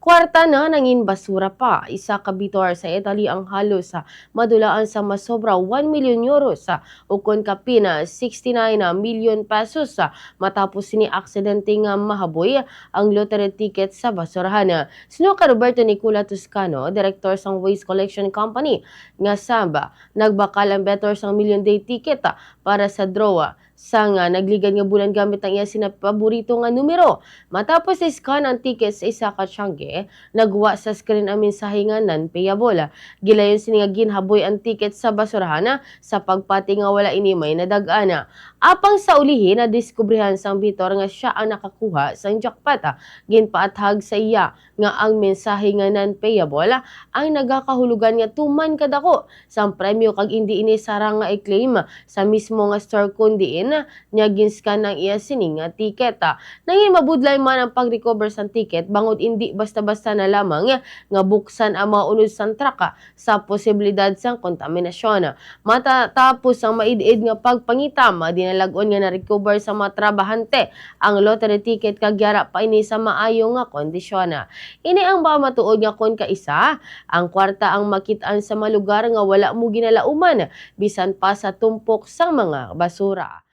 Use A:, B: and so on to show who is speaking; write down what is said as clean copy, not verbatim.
A: Kwarta na nangin basura pa. Isa ka bitor sa Italy ang halos sa madulaan sa masobra 1 milyon euros sa ukon kapina 69 na milyon pesos sa matapos ni aksidente nga mahaboy ang lottery ticket sa basurahan. Sino ka Roberto Nicola Toscano, director sang Waste Collection Company nga Samba, nagbakal ang better sang million day ticket para sa draw sa nga nagligad nga bulan gamit ang iya sinapaborito nga numero. Matapos scan ang ticket sa isa ka tiyangge, nagwa sa screen ang mensahe nga non-payable. Gilayon sini nga ginhaboy ang ticket sa basurahan sa pagpati nga wala ini may nadagana. Apang sa ulihin na diskubrihan sang bitor nga siya ang nakakuha sang jackpot. Ginpaathag sa iya nga ang mensahe nga non-payable ang nagakahulugan nga tuman kadako sang premyo kag hindi ini sarang nga i-claim sa mismo nga store kundi niya ginscan ang iya sining nga ticket. Nangin mabudlay man ang pag-recover sa ticket bangod hindi basta-basta na lamang nga buksan ang mga unod sang truck sa posibilidad sang kontaminasyon. Matatapos ang maid-id nga pagpangitam, dinalagon nga na-recover sa mga trabahante ang lottery ticket kag yara pa ini sa maayo nga kondisyon. Ini ang matuod nga kon kaisa ang kwarta ang makit-an sa mga lugar nga wala mo ginalauman bisan pa sa tumpok sang mga basura.